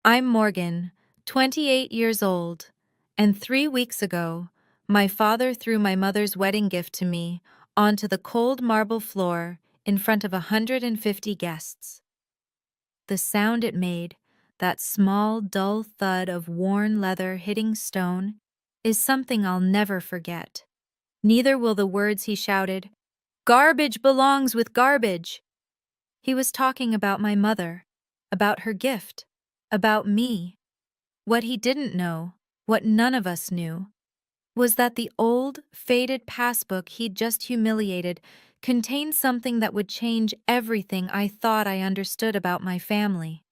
I'm Morgan, 28 years old, and 3 weeks ago, my father threw my mother's wedding gift to me onto the cold marble floor in front of 150 guests. The sound it made, that small, dull thud of worn leather hitting stone, is something I'll never forget. Neither will the words he shouted, "Garbage belongs with garbage." He was talking about my mother, about her gift, about me. What he didn't know, what none of us knew, was that the old, faded passbook he'd just humiliated contained something that would change everything I thought I understood about my family.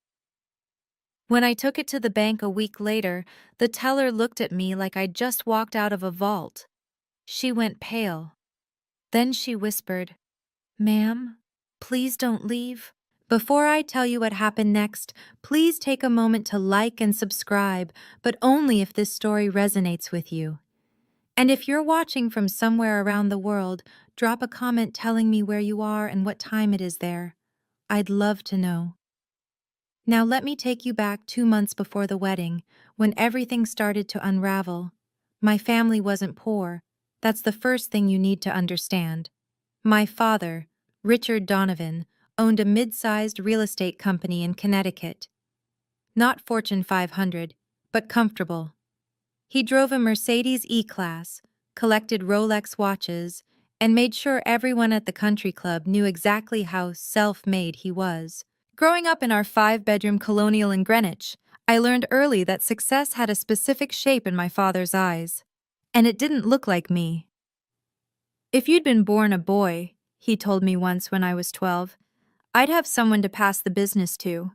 When I took it to the bank a week later, the teller looked at me like I'd just walked out of a vault. She went pale. Then she whispered, "Ma'am, please don't leave." Before I tell you what happened next, please take a moment to like and subscribe, but only if this story resonates with you. And if you're watching from somewhere around the world, drop a comment telling me where you are and what time it is there. I'd love to know. Now let me take you back 2 months before the wedding, when everything started to unravel. My family wasn't poor. That's the first thing you need to understand. My father, Richard Donovan, owned a mid-sized real estate company in Connecticut. Not Fortune 500, but comfortable. He drove a Mercedes E-Class, collected Rolex watches, and made sure everyone at the country club knew exactly how self-made he was. Growing up in our 5-bedroom colonial in Greenwich, I learned early that success had a specific shape in my father's eyes, and it didn't look like me. "If you'd been born a boy," he told me once when I was 12, "I'd have someone to pass the business to."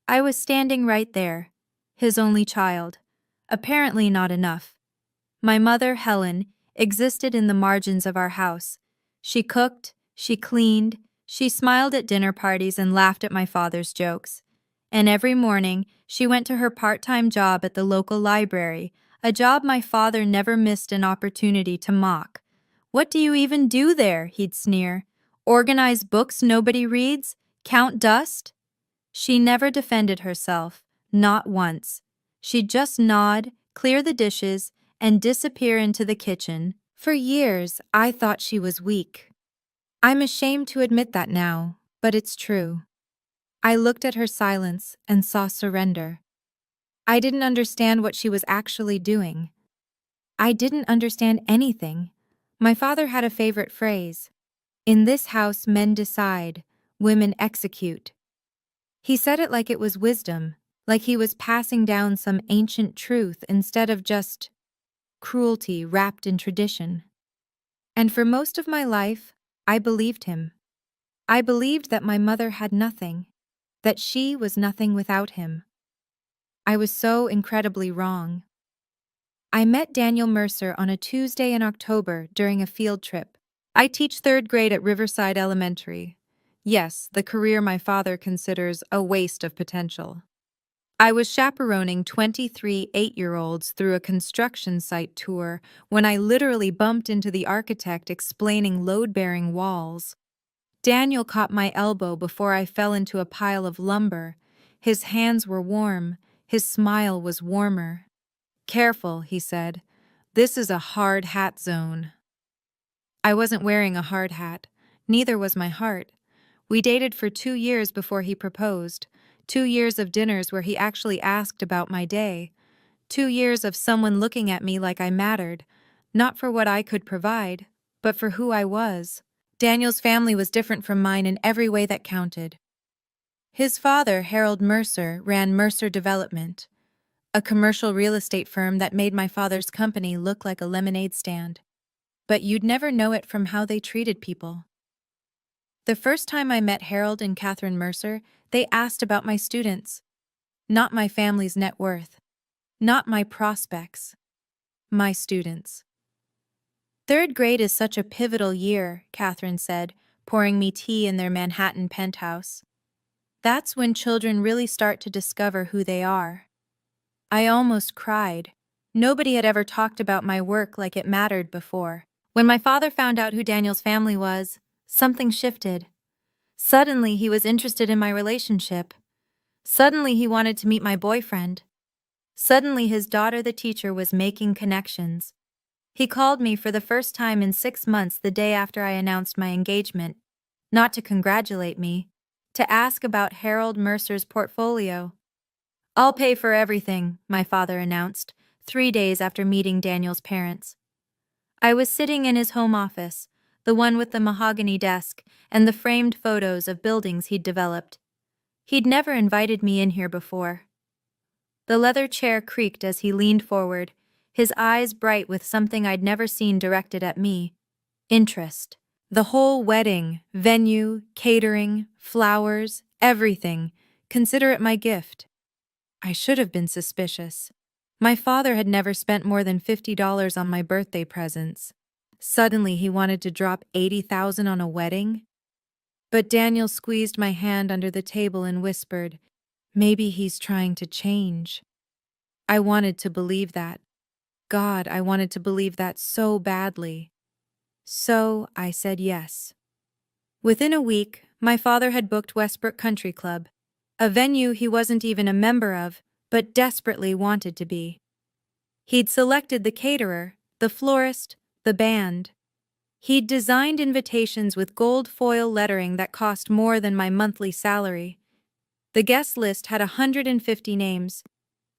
I was standing right there, his only child. Apparently not enough. My mother, Helen, existed in the margins of our house. She cooked, she cleaned, she smiled at dinner parties and laughed at my father's jokes. And every morning, she went to her part-time job at the local library, a job my father never missed an opportunity to mock. "What do you even do there?" he'd sneer. "Organize books nobody reads? Count dust?" She never defended herself, not once. She'd just nod, clear the dishes, and disappear into the kitchen. For years, I thought she was weak. I'm ashamed to admit that now, but it's true. I looked at her silence and saw surrender. I didn't understand what she was actually doing. I didn't understand anything. My father had a favorite phrase: "In this house, men decide, women execute." He said it like it was wisdom, like he was passing down some ancient truth instead of just cruelty wrapped in tradition. And for most of my life, I believed him. I believed that my mother had nothing, that she was nothing without him. I was so incredibly wrong. I met Daniel Mercer on a Tuesday in October during a field trip. I teach 3rd grade at Riverside Elementary. Yes, the career my father considers a waste of potential. I was chaperoning 23 8-year-olds through a construction site tour when I literally bumped into the architect explaining load-bearing walls. Daniel caught my elbow before I fell into a pile of lumber. His hands were warm. His smile was warmer. "Careful," he said. "This is a hard hat zone." I wasn't wearing a hard hat. Neither was my heart. We dated for 2 years before he proposed. 2 years of dinners where he actually asked about my day. 2 years of someone looking at me like I mattered, not for what I could provide, but for who I was. Daniel's family was different from mine in every way that counted. His father, Harold Mercer, ran Mercer Development, a commercial real estate firm that made my father's company look like a lemonade stand. But you'd never know it from how they treated people. The first time I met Harold and Catherine Mercer, they asked about my students. Not my family's net worth. Not my prospects. My students. "3rd grade is such a pivotal year," Catherine said, pouring me tea in their Manhattan penthouse. "That's when children really start to discover who they are." I almost cried. Nobody had ever talked about my work like it mattered before. When my father found out who Daniel's family was, something shifted. Suddenly, he was interested in my relationship. Suddenly he wanted to meet my boyfriend. Suddenly his daughter, the teacher, was making connections. He called me for the first time in 6 months the day after I announced my engagement, not to congratulate me, to ask about Harold Mercer's portfolio. "I'll pay for everything," my father announced, 3 days after meeting Daniel's parents. I was sitting in his home office, the one with the mahogany desk and the framed photos of buildings he'd developed. He'd never invited me in here before. The leather chair creaked as he leaned forward, his eyes bright with something I'd never seen directed at me: interest. The whole wedding, venue, catering, flowers, everything. Consider it my gift. I should have been suspicious. My father had never spent more than $50 on my birthday presents. Suddenly he wanted to drop $80,000 on a wedding? But Daniel squeezed my hand under the table and whispered, "Maybe he's trying to change." I wanted to believe that. God, I wanted to believe that so badly. So I said yes. Within a week, my father had booked Westbrook Country Club, a venue he wasn't even a member of, but desperately wanted to be. He'd selected the caterer, the florist, the band. He'd designed invitations with gold foil lettering that cost more than my monthly salary. The guest list had 150 names.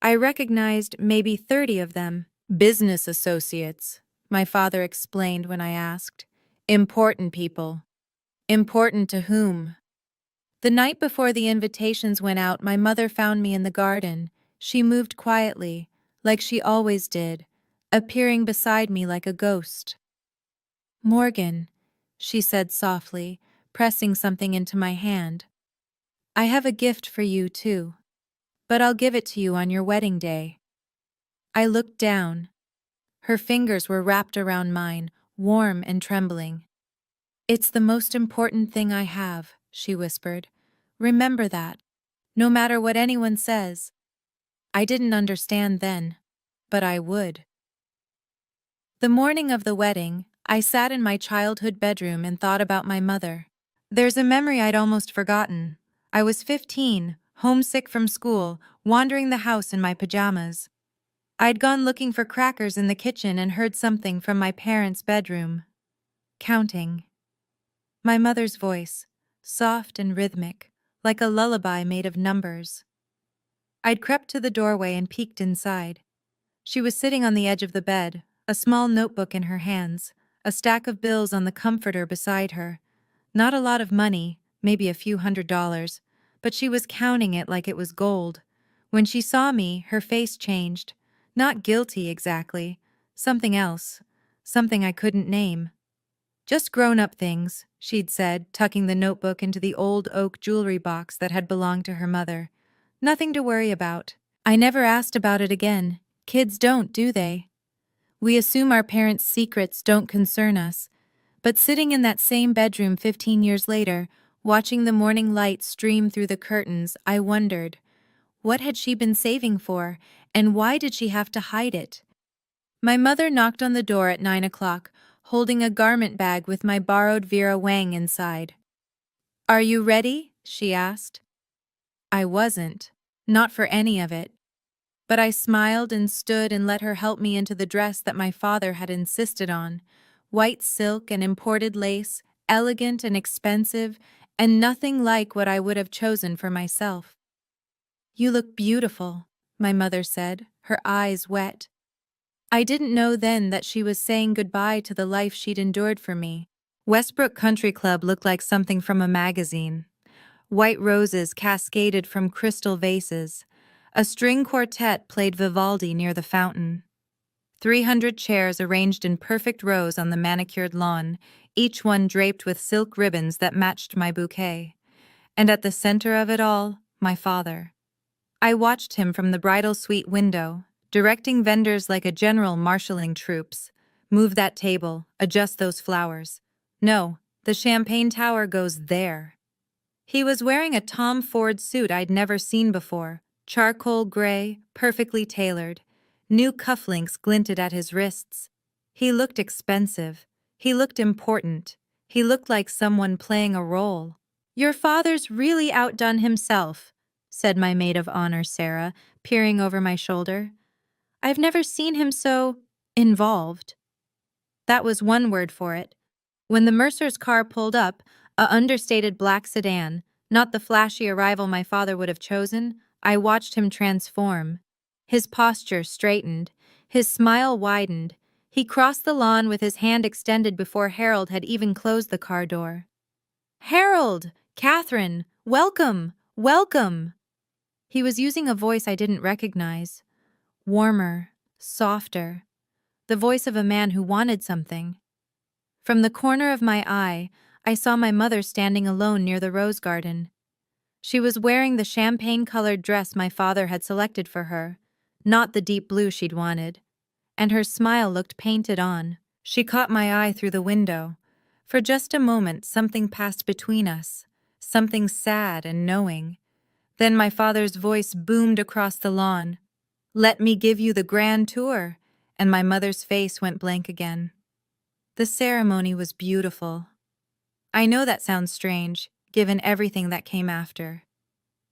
I recognized maybe 30 of them. "Business associates," my father explained when I asked. "Important people." Important to whom? The night before the invitations went out, my mother found me in the garden. She moved quietly, like she always did, appearing beside me like a ghost. "Morgan," she said softly, pressing something into my hand. "I have a gift for you, too. But I'll give it to you on your wedding day." I looked down. Her fingers were wrapped around mine, warm and trembling. "It's the most important thing I have," she whispered. "Remember that, no matter what anyone says." I didn't understand then, but I would. The morning of the wedding, I sat in my childhood bedroom and thought about my mother. There's a memory I'd almost forgotten. I was 15, homesick from school, wandering the house in my pajamas. I'd gone looking for crackers in the kitchen and heard something from my parents' bedroom. Counting. My mother's voice, soft and rhythmic, like a lullaby made of numbers. I'd crept to the doorway and peeked inside. She was sitting on the edge of the bed, a small notebook in her hands, a stack of bills on the comforter beside her. Not a lot of money, maybe a few $100s, but she was counting it like it was gold. When she saw me, her face changed. Not guilty exactly, something else, something I couldn't name. "Just grown-up things," she'd said, tucking the notebook into the old oak jewelry box that had belonged to her mother. "Nothing to worry about." I never asked about it again. Kids don't, do they? We assume our parents' secrets don't concern us. But sitting in that same bedroom 15 years later, watching the morning light stream through the curtains, I wondered, what had she been saving for, and why did she have to hide it? My mother knocked on the door at 9 o'clock, holding a garment bag with my borrowed Vera Wang inside. "Are you ready?" she asked. I wasn't. Not for any of it. But I smiled and stood and let her help me into the dress that my father had insisted on. White silk and imported lace, elegant and expensive, and nothing like what I would have chosen for myself. "You look beautiful," my mother said, her eyes wet. I didn't know then that she was saying goodbye to the life she'd endured for me. Westbrook Country Club looked like something from a magazine. White roses cascaded from crystal vases. A string quartet played Vivaldi near the fountain. 300 chairs arranged in perfect rows on the manicured lawn, each one draped with silk ribbons that matched my bouquet. And at the center of it all, my father. I watched him from the bridal suite window, directing vendors like a general marshalling troops. "Move that table, adjust those flowers. No, the champagne tower goes there." He was wearing a Tom Ford suit I'd never seen before, charcoal gray, perfectly tailored. New cufflinks glinted at his wrists. He looked expensive. He looked important. He looked like someone playing a role. "Your father's really outdone himself," said my maid of honor, Sarah, peering over my shoulder. "I've never seen him so involved." That was one word for it. When the Mercer's car pulled up, a understated black sedan, not the flashy arrival my father would have chosen, I watched him transform. His posture straightened, his smile widened. He crossed the lawn with his hand extended before Harold had even closed the car door. "Harold! Catherine! Welcome! Welcome!" He was using a voice I didn't recognize. Warmer, softer. The voice of a man who wanted something. From the corner of my eye, I saw my mother standing alone near the rose garden. She was wearing the champagne-colored dress my father had selected for her, not the deep blue she'd wanted, and her smile looked painted on. She caught my eye through the window. For just a moment, something passed between us, something sad and knowing. Then my father's voice boomed across the lawn. "Let me give you the grand tour," and my mother's face went blank again. The ceremony was beautiful. I know that sounds strange, given everything that came after.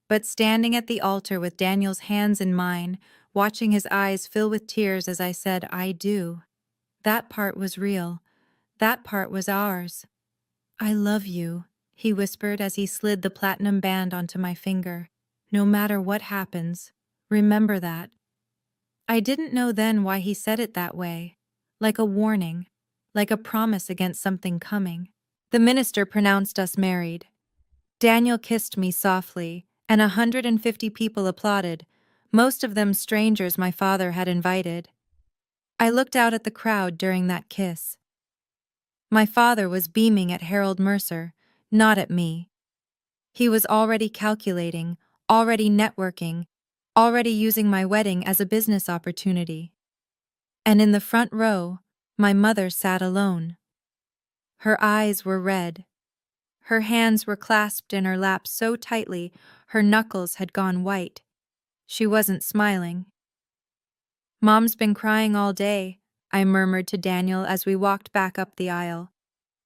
But standing at the altar with Daniel's hands in mine, watching his eyes fill with tears as I said, "I do," that part was real. That part was ours. "I love you," he whispered as he slid the platinum band onto my finger. "No matter what happens, remember that." I didn't know then why he said it that way, like a warning, like a promise against something coming. The minister pronounced us married. Daniel kissed me softly, and 150 people applauded, most of them strangers my father had invited. I looked out at the crowd during that kiss. My father was beaming at Harold Mercer, not at me. He was already calculating, already networking, already using my wedding as a business opportunity. And in the front row, my mother sat alone. Her eyes were red. Her hands were clasped in her lap so tightly her knuckles had gone white. She wasn't smiling. "Mom's been crying all day," I murmured to Daniel as we walked back up the aisle.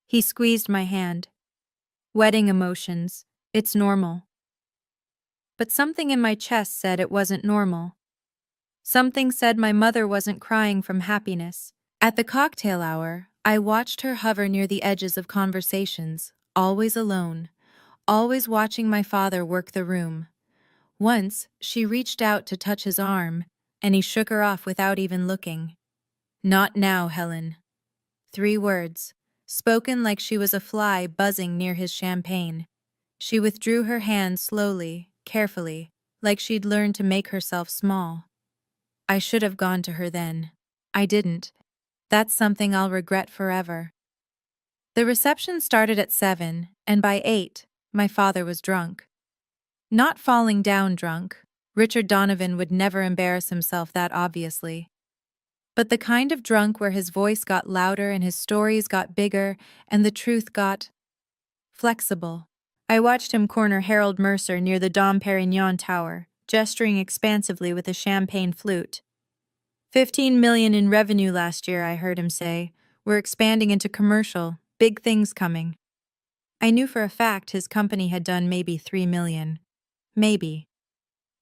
He squeezed my hand. "Wedding emotions. It's normal." But something in my chest said it wasn't normal. Something said my mother wasn't crying from happiness. At the cocktail hour, I watched her hover near the edges of conversations, always alone, always watching my father work the room. Once, she reached out to touch his arm, and he shook her off without even looking. "Not now, Helen." 3 words, spoken like she was a fly buzzing near his champagne. She withdrew her hand slowly, carefully, like she'd learned to make herself small. I should have gone to her then. I didn't. That's something I'll regret forever. The reception started at 7, and by 8, my father was drunk. Not falling down drunk. Richard Donovan would never embarrass himself that obviously. But the kind of drunk where his voice got louder and his stories got bigger and the truth got flexible. I watched him corner Harold Mercer near the Dom Perignon Tower, gesturing expansively with a champagne flute. 15 million in revenue last year, I heard him say. We're expanding into commercial, big things coming. I knew for a fact his company had done maybe 3 million. Maybe.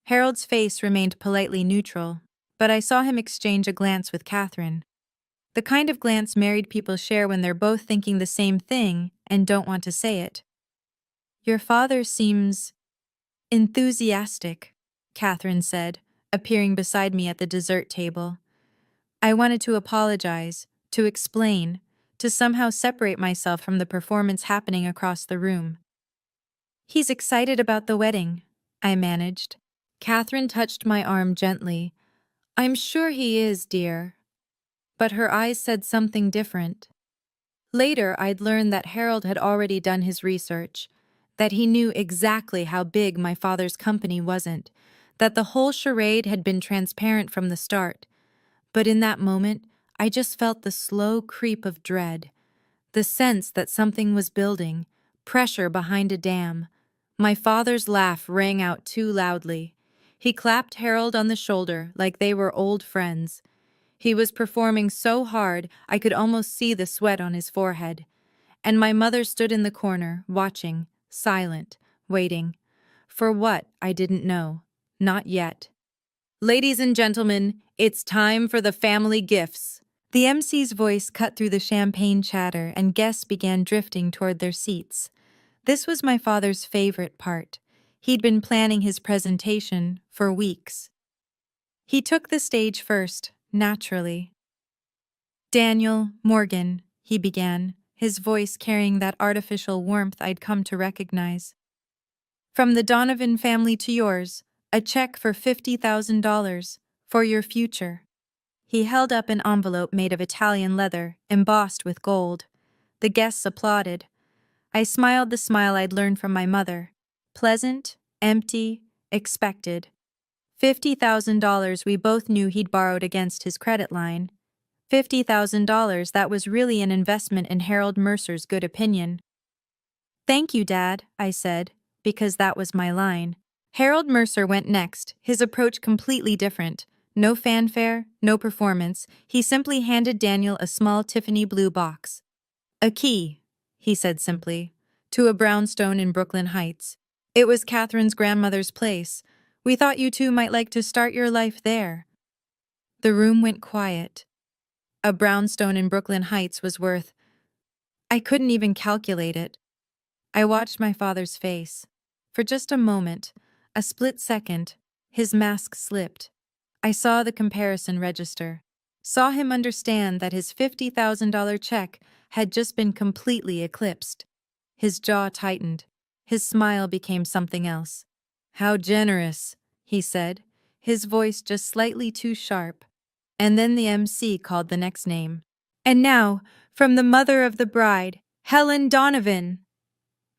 Harold's face remained politely neutral, but I saw him exchange a glance with Catherine. The kind of glance married people share when they're both thinking the same thing and don't want to say it. "Your father seems enthusiastic," Catherine said, appearing beside me at the dessert table. I wanted to apologize, to explain, to somehow separate myself from the performance happening across the room. "He's excited about the wedding," I managed. Catherine touched my arm gently. "I'm sure he is, dear." But her eyes said something different. Later, I'd learned that Harold had already done his research, that he knew exactly how big my father's company wasn't, that the whole charade had been transparent from the start. But in that moment, I just felt the slow creep of dread, the sense that something was building, pressure behind a dam. My father's laugh rang out too loudly. He clapped Harold on the shoulder like they were old friends. He was performing so hard I could almost see the sweat on his forehead. And my mother stood in the corner, watching, silent, waiting. For what, I didn't know. Not yet. Ladies and gentlemen, it's time for the family gifts. The MC's voice cut through the champagne chatter, and guests began drifting toward their seats. This was my father's favorite part. He'd been planning his presentation for weeks. He took the stage first, naturally. Daniel, Morgan, he began, his voice carrying that artificial warmth I'd come to recognize. From the Donovan family to yours, a check for $50,000 for your future. He held up an envelope made of Italian leather, embossed with gold. The guests applauded. I smiled the smile I'd learned from my mother. Pleasant, empty, expected. $50,000 we both knew he'd borrowed against his credit line. $50,000 that was really an investment in Harold Mercer's good opinion. Thank you, Dad, I said, because that was my line. Harold Mercer went next, his approach completely different. No fanfare, no performance. He simply handed Daniel a small Tiffany blue box. A key, he said simply, to a brownstone in Brooklyn Heights. It was Catherine's grandmother's place. We thought you two might like to start your life there. The room went quiet. A brownstone in Brooklyn Heights was worth... I couldn't even calculate it. I watched my father's face. For just a moment, a split second, his mask slipped. I saw the comparison register. Saw him understand that his $50,000 check had just been completely eclipsed. His jaw tightened. His smile became something else. How generous, he said, his voice just slightly too sharp. And then the MC called the next name. And now, from the mother of the bride, Helen Donovan.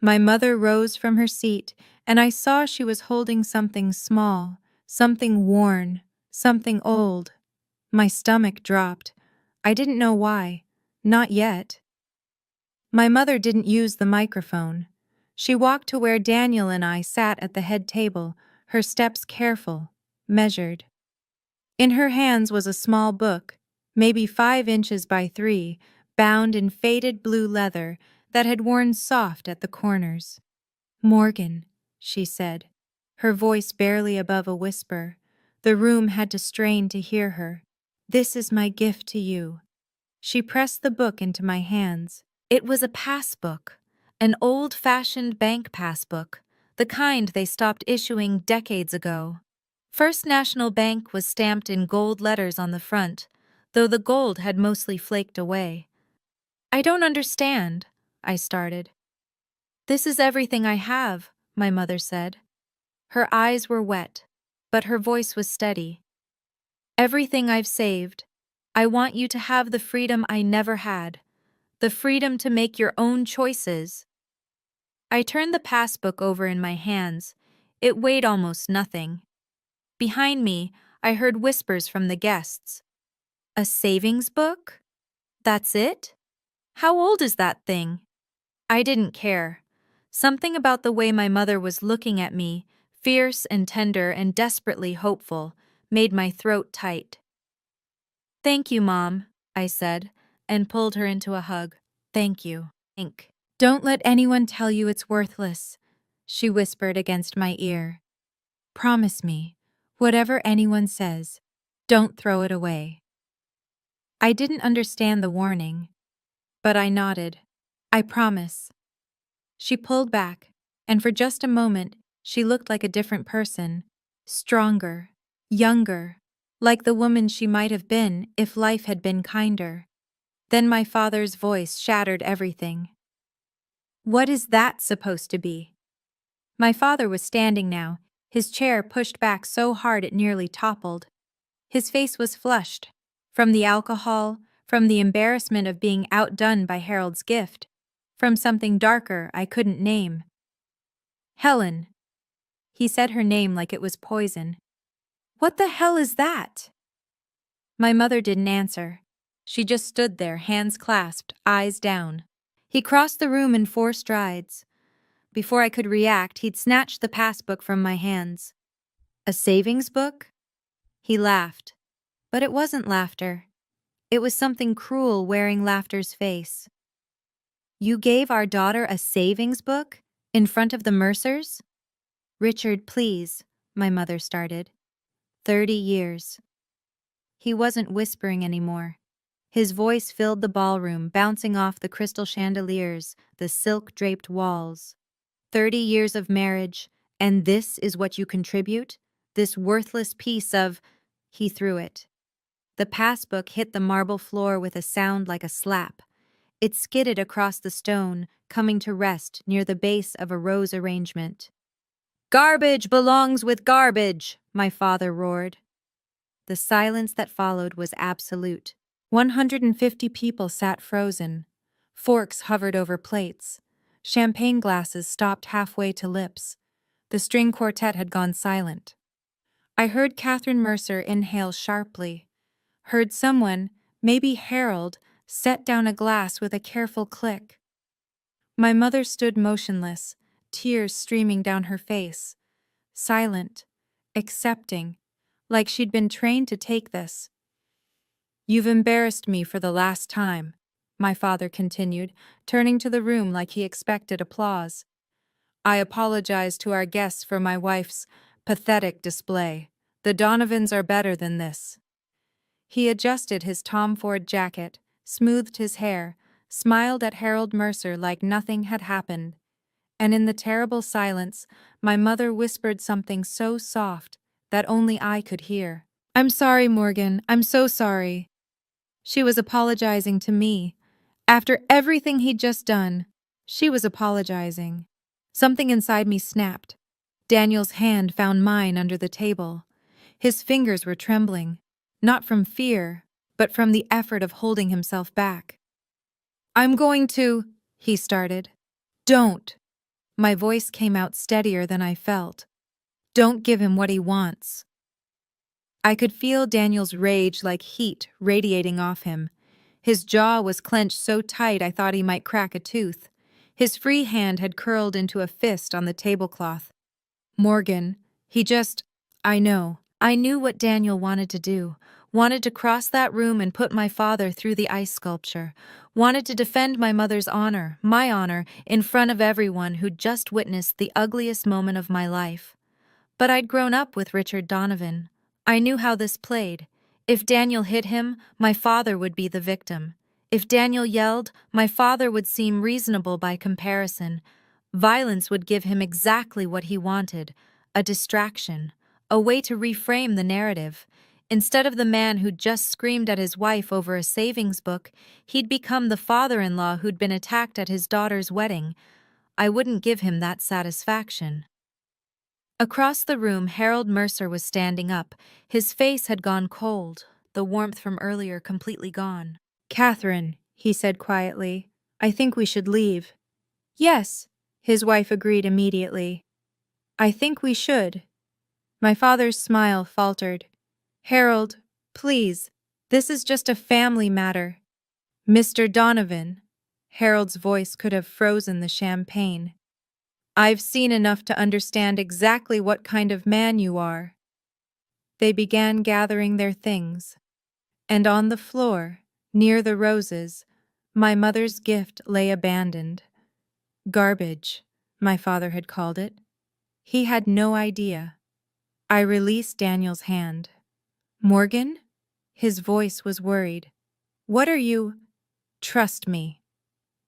My mother rose from her seat, and I saw she was holding something small, something worn, something old. My stomach dropped. I didn't know why. Not yet. My mother didn't use the microphone. She walked to where Daniel and I sat at the head table, her steps careful, measured. In her hands was a small book, maybe 5 inches by 3, bound in faded blue leather that had worn soft at the corners. Morgan, she said, her voice barely above a whisper. The room had to strain to hear her. This is my gift to you. She pressed the book into my hands. It was a passbook, an old-fashioned bank passbook, the kind they stopped issuing decades ago. First National Bank was stamped in gold letters on the front, though the gold had mostly flaked away. I don't understand, I started. This is everything I have, my mother said. Her eyes were wet, but her voice was steady. Everything I've saved. I want you to have the freedom I never had, the freedom to make your own choices. I turned the passbook over in my hands. It weighed almost nothing. Behind me, I heard whispers from the guests. A savings book? That's it? How old is that thing? I didn't care. Something about the way my mother was looking at me, fierce and tender and desperately hopeful, made my throat tight. Thank you, Mom, I said, and pulled her into a hug. Thank you. Don't let anyone tell you it's worthless, she whispered against my ear. Promise me, whatever anyone says, don't throw it away. I didn't understand the warning, but I nodded. I promise. She pulled back, and for just a moment, she looked like a different person, stronger, younger, like the woman she might have been if life had been kinder. Then my father's voice shattered everything. What is that supposed to be? My father was standing now, his chair pushed back so hard it nearly toppled. His face was flushed, from the alcohol, from the embarrassment of being outdone by Harold's gift, from something darker I couldn't name. Helen. He said her name like it was poison. What the hell is that? My mother didn't answer. She just stood there, hands clasped, eyes down. He crossed the room in 4 strides. Before I could react, he'd snatched the passbook from my hands. A savings book? He laughed. But it wasn't laughter. It was something cruel wearing laughter's face. You gave our daughter a savings book? In front of the Mercers? Richard, please, my mother started. 30 years. He wasn't whispering anymore. His voice filled the ballroom, bouncing off the crystal chandeliers, the silk-draped walls. 30 years of marriage, and this is what you contribute? This worthless piece of— He threw it. The passbook hit the marble floor with a sound like a slap. It skidded across the stone, coming to rest near the base of a rose arrangement. "Garbage belongs with garbage," my father roared. The silence that followed was absolute. 150 people sat frozen. Forks hovered over plates. Champagne glasses stopped halfway to lips. The string quartet had gone silent. I heard Catherine Mercer inhale sharply. Heard someone, maybe Harold, set down a glass with a careful click. My mother stood motionless, tears streaming down her face. Silent, accepting, like she'd been trained to take this. "You've embarrassed me for the last time," my father continued, turning to the room like he expected applause. "I apologize to our guests for my wife's pathetic display. The Donovans are better than this." He adjusted his Tom Ford jacket, smoothed his hair, smiled at Harold Mercer like nothing had happened. And in the terrible silence, my mother whispered something so soft that only I could hear. "I'm sorry, Morgan. I'm so sorry." She was apologizing to me. After everything he'd just done, she was apologizing. Something inside me snapped. Daniel's hand found mine under the table. His fingers were trembling, not from fear, but from the effort of holding himself back. "I'm going to," he started. "Don't." My voice came out steadier than I felt. "Don't give him what he wants." I could feel Daniel's rage like heat radiating off him. His jaw was clenched so tight I thought he might crack a tooth. His free hand had curled into a fist on the tablecloth. "Morgan, he just— I know." I knew what Daniel wanted to do. Wanted to cross that room and put my father through the ice sculpture. Wanted to defend my mother's honor, my honor, in front of everyone who'd just witnessed the ugliest moment of my life. But I'd grown up with Richard Donovan. I knew how this played. If Daniel hit him, my father would be the victim. If Daniel yelled, my father would seem reasonable by comparison. Violence would give him exactly what he wanted, a distraction, a way to reframe the narrative. Instead of the man who'd just screamed at his wife over a savings book, he'd become the father-in-law who'd been attacked at his daughter's wedding. I wouldn't give him that satisfaction. Across the room, Harold Mercer was standing up. His face had gone cold, the warmth from earlier completely gone. "Catherine," he said quietly, "I think we should leave." "Yes," his wife agreed immediately. "I think we should." My father's smile faltered. "Harold, please, this is just a family matter." "Mr. Donovan," Harold's voice could have frozen the champagne. "I've seen enough to understand exactly what kind of man you are." They began gathering their things. And on the floor, near the roses, my mother's gift lay abandoned. Garbage, my father had called it. He had no idea. I released Daniel's hand. "Morgan?" His voice was worried. "What are you— Trust me."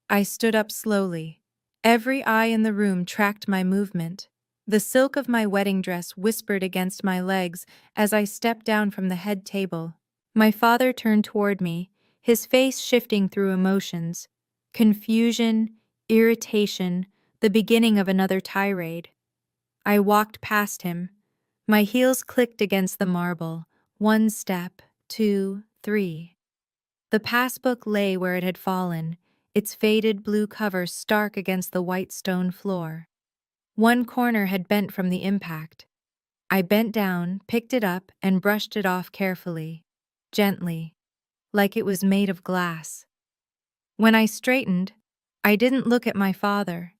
I stood up slowly. Every eye in the room tracked my movement. The silk of my wedding dress whispered against my legs as I stepped down from the head table. My father turned toward me, his face shifting through emotions. Confusion, irritation, the beginning of another tirade. I walked past him. My heels clicked against the marble. 1 step, 2, 3. The passbook lay where it had fallen, its faded blue cover stark against the white stone floor. One corner had bent from the impact. I bent down, picked it up, and brushed it off carefully, gently, like it was made of glass. When I straightened, I didn't look at my father.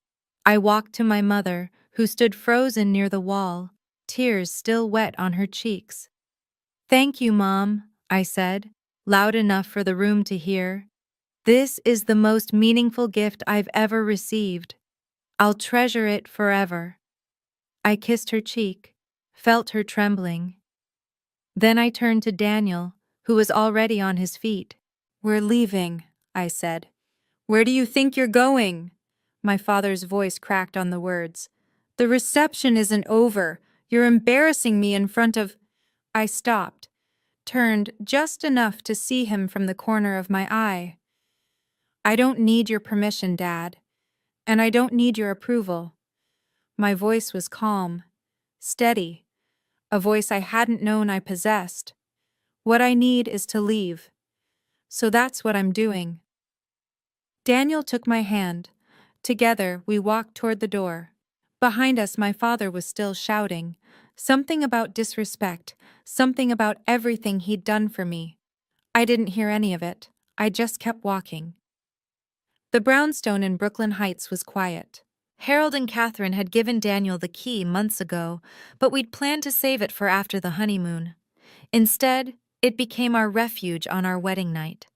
I walked to my mother, who stood frozen near the wall, tears still wet on her cheeks. "Thank you, Mom," I said, loud enough for the room to hear. "This is the most meaningful gift I've ever received. I'll treasure it forever." I kissed her cheek, felt her trembling. Then I turned to Daniel, who was already on his feet. "We're leaving," I said. "Where do you think you're going?" My father's voice cracked on the words. "The reception isn't over. You're embarrassing me in front of—" I stopped, turned just enough to see him from the corner of my eye. "I don't need your permission, Dad, and I don't need your approval." My voice was calm, steady, a voice I hadn't known I possessed. "What I need is to leave. So that's what I'm doing." Daniel took my hand. Together, we walked toward the door. Behind us, my father was still shouting. Something about disrespect, something about everything he'd done for me. I didn't hear any of it. I just kept walking. The brownstone in Brooklyn Heights was quiet. Harold and Catherine had given Daniel the key months ago, but we'd planned to save it for after the honeymoon. Instead, it became our refuge on our wedding night.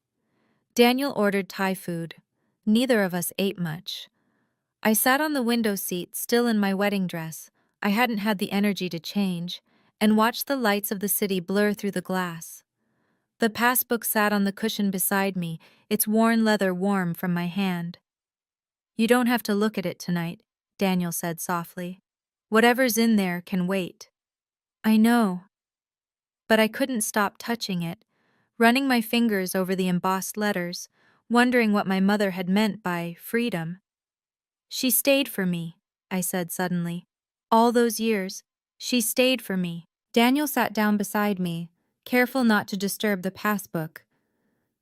Daniel ordered Thai food. Neither of us ate much. I sat on the window seat, still in my wedding dress. I hadn't had the energy to change, and watched the lights of the city blur through the glass. The passbook sat on the cushion beside me, its worn leather warm from my hand. "You don't have to look at it tonight," Daniel said softly. "Whatever's in there can wait." I know. But I couldn't stop touching it, running my fingers over the embossed letters, wondering what my mother had meant by freedom. "She stayed for me," I said suddenly. "All those years, she stayed for me." Daniel sat down beside me, careful not to disturb the passbook.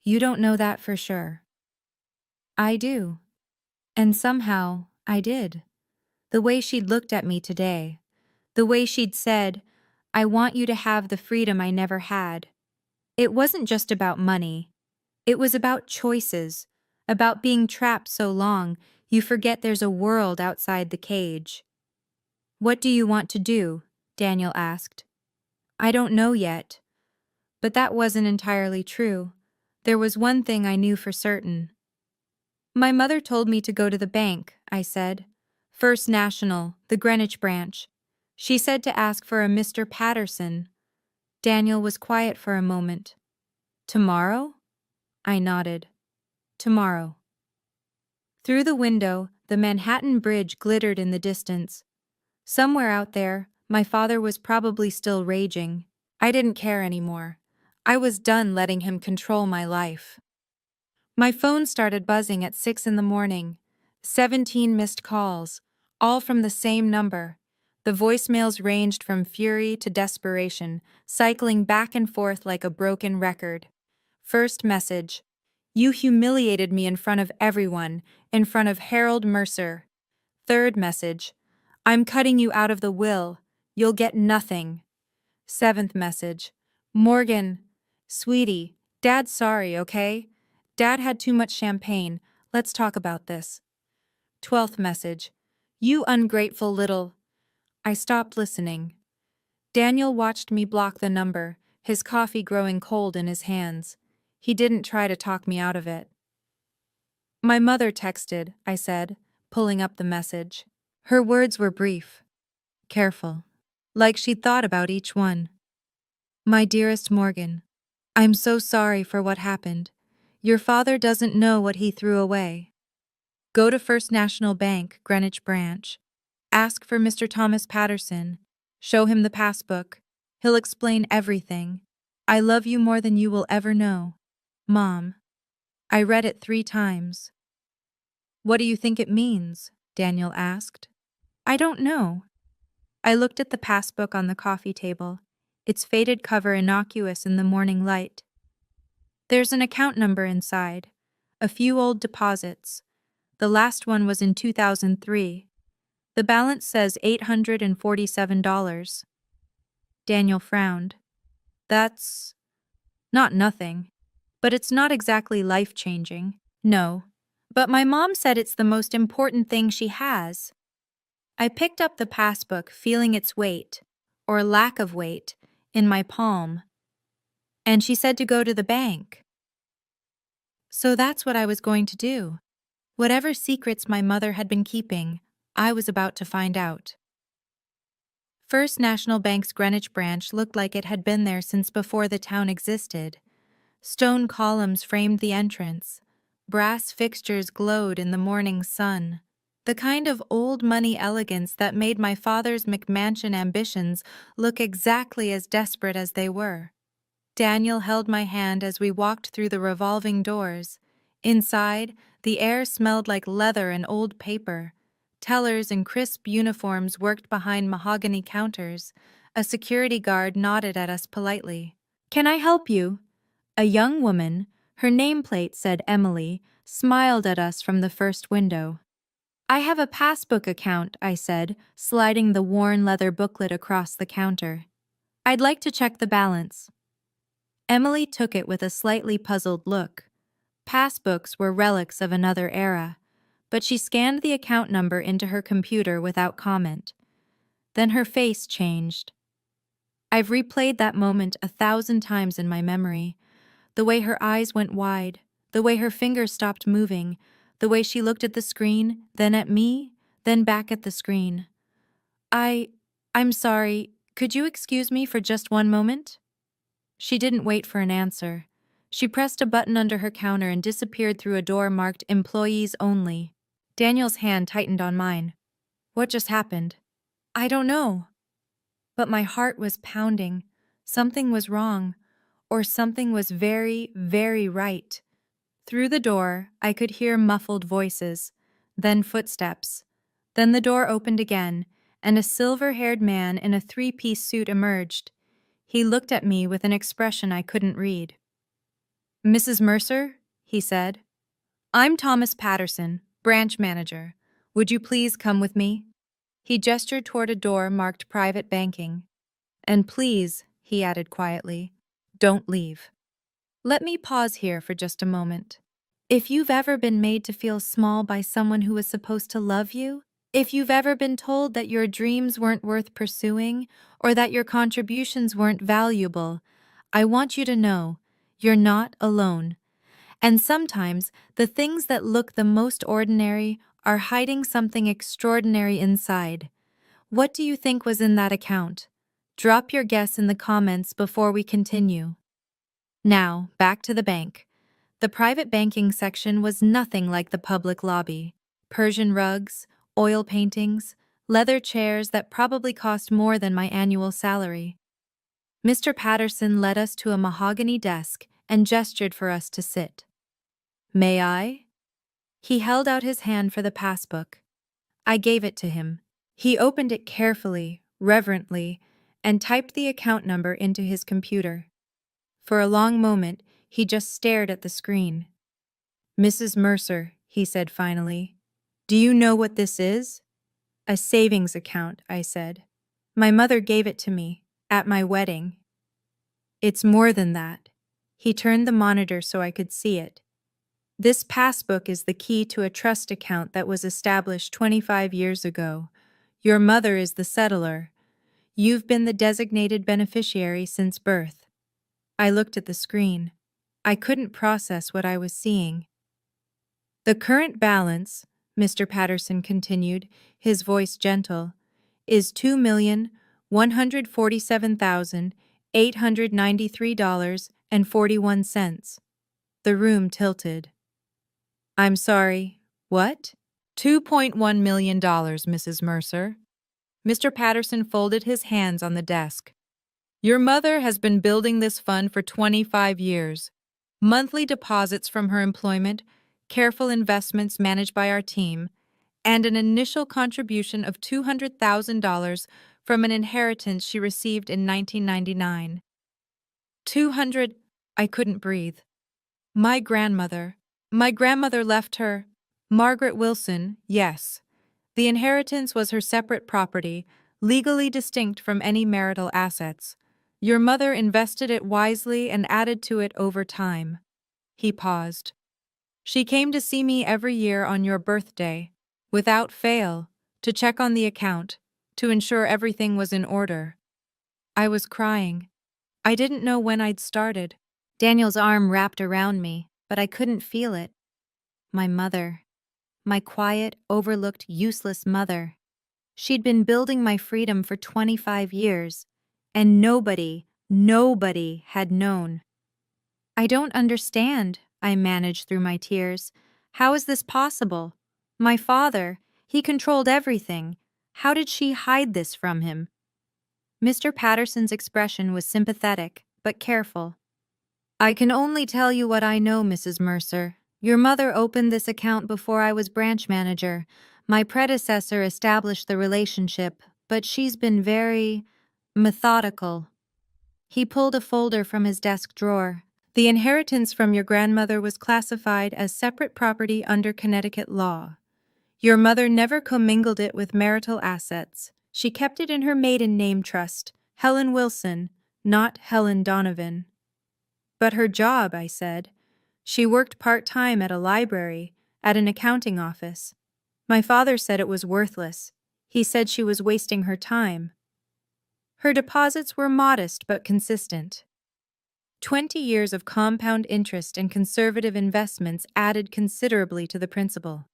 "You don't know that for sure." "I do." And somehow, I did. The way she'd looked at me today, the way she'd said, "I want you to have the freedom I never had." It wasn't just about money. It was about choices, about being trapped so long you forget there's a world outside the cage. "What do you want to do?" Daniel asked. "I don't know yet." But that wasn't entirely true. There was one thing I knew for certain. "My mother told me to go to the bank," I said. "First National, the Greenwich branch. She said to ask for a Mr. Patterson." Daniel was quiet for a moment. "Tomorrow?" I nodded. "Tomorrow." Through the window, the Manhattan Bridge glittered in the distance. Somewhere out there, my father was probably still raging. I didn't care anymore. I was done letting him control my life. My phone started buzzing at 6 in the morning. 17 missed calls, all from the same number. The voicemails ranged from fury to desperation, cycling back and forth like a broken record. First message: "You humiliated me in front of everyone, in front of Harold Mercer." Third message: "I'm cutting you out of the will. You'll get nothing." Seventh message: "Morgan, sweetie, Dad's sorry, okay? Dad had too much champagne. Let's talk about this." 12th message: "You ungrateful little—" I stopped listening. Daniel watched me block the number, his coffee growing cold in his hands. He didn't try to talk me out of it. "My mother texted," I said, pulling up the message. Her words were brief, careful, like she'd thought about each one. "My dearest Morgan, I'm so sorry for what happened. Your father doesn't know what he threw away. Go to First National Bank, Greenwich branch. Ask for Mr. Thomas Patterson. Show him the passbook. He'll explain everything. I love you more than you will ever know. Mom." I read it 3 times. "What do you think it means?" Daniel asked. "I don't know." I looked at the passbook on the coffee table, its faded cover innocuous in the morning light. There's an account number inside, a few old deposits. The last one was in 2003. The balance says $847. Daniel frowned. "That's not nothing, but it's not exactly life-changing." "No, but my mom said it's the most important thing she has." I picked up the passbook, feeling its weight, or lack of weight, in my palm. "And she said to go to the bank." So that's what I was going to do. Whatever secrets my mother had been keeping, I was about to find out. First National Bank's Greenwich branch looked like it had been there since before the town existed. Stone columns framed the entrance. Brass fixtures glowed in the morning sun. The kind of old money elegance that made my father's McMansion ambitions look exactly as desperate as they were. Daniel held my hand as we walked through the revolving doors. Inside, the air smelled like leather and old paper. Tellers in crisp uniforms worked behind mahogany counters. A security guard nodded at us politely. "Can I help you?" A young woman, her nameplate said Emily, smiled at us from the first window. "I have a Passbook account," I said, sliding the worn leather booklet across the counter. "I'd like to check the balance." Emily took it with a slightly puzzled look. Passbooks were relics of another era, but she scanned the account number into her computer without comment. Then her face changed. I've replayed that moment 1,000 times in my memory. The way her eyes went wide, the way her fingers stopped moving, the way she looked at the screen, then at me, then back at the screen. I'm sorry, could you excuse me for just one moment?" She didn't wait for an answer. She pressed a button under her counter and disappeared through a door marked Employees Only. Daniel's hand tightened on mine. "What just happened?" "I don't know." But my heart was pounding. Something was wrong, or something was very, very right. Through the door, I could hear muffled voices, then footsteps. Then the door opened again, and a silver-haired man in a three-piece suit emerged. He looked at me with an expression I couldn't read. "Mrs. Mercer?" he said. "I'm Thomas Patterson, branch manager. Would you please come with me?" He gestured toward a door marked Private Banking. "And please," he added quietly, "don't leave." Let me pause here for just a moment. If you've ever been made to feel small by someone who was supposed to love you, if you've ever been told that your dreams weren't worth pursuing or that your contributions weren't valuable, I want you to know you're not alone. And sometimes the things that look the most ordinary are hiding something extraordinary inside. What do you think was in that account? Drop your guess in the comments before we continue. Now, back to the bank. The private banking section was nothing like the public lobby. Persian rugs, oil paintings, leather chairs that probably cost more than my annual salary. Mr. Patterson led us to a mahogany desk and gestured for us to sit. "May I?" He held out his hand for the passbook. I gave it to him. He opened it carefully, reverently, and typed the account number into his computer. For a long moment, he just stared at the screen. "Mrs. Mercer," he said finally, "do you know what this is?" "A savings account," I said. "My mother gave it to me, at my wedding." "It's more than that." He turned the monitor so I could see it. "This passbook is the key to a trust account that was established 25 years ago. Your mother is the settlor. You've been the designated beneficiary since birth." I looked at the screen. I couldn't process what I was seeing. "The current balance," Mr. Patterson continued, his voice gentle, "is $2,147,893.41. The room tilted. "I'm sorry, what?" $2.1 million, Mrs. Mercer. Mr. Patterson folded his hands on the desk. "Your mother has been building this fund for 25 years. Monthly deposits from her employment, careful investments managed by our team, and an initial contribution of $200,000 from an inheritance she received in 1999. 200, I couldn't breathe. My grandmother left her, Margaret Wilson, yes. The inheritance was her separate property, legally distinct from any marital assets. Your mother invested it wisely and added to it over time." He paused. "She came to see me every year on your birthday, without fail, to check on the account, to ensure everything was in order." I was crying. I didn't know when I'd started. Daniel's arm wrapped around me, but I couldn't feel it. My mother. My quiet, overlooked, useless mother. She'd been building my freedom for 25 years, and nobody had known. I don't understand, I managed through my tears. How is this possible? My father, he controlled everything. How did she hide this from him? Mr. Patterson's expression was sympathetic, but careful. I can only tell you what I know, Mrs. Mercer. Your mother opened this account before I was branch manager. My predecessor established the relationship, but she's been very methodical. He pulled a folder from his desk drawer. The inheritance from your grandmother was classified as separate property under Connecticut law. Your mother never commingled it with marital assets. She kept it in her maiden name trust, Helen Wilson, not Helen Donovan. But her job, I said. She worked part-time at a library, at an accounting office. My father said it was worthless. He said she was wasting her time. Her deposits were modest but consistent. 20 years of compound interest and conservative investments added considerably to the principal.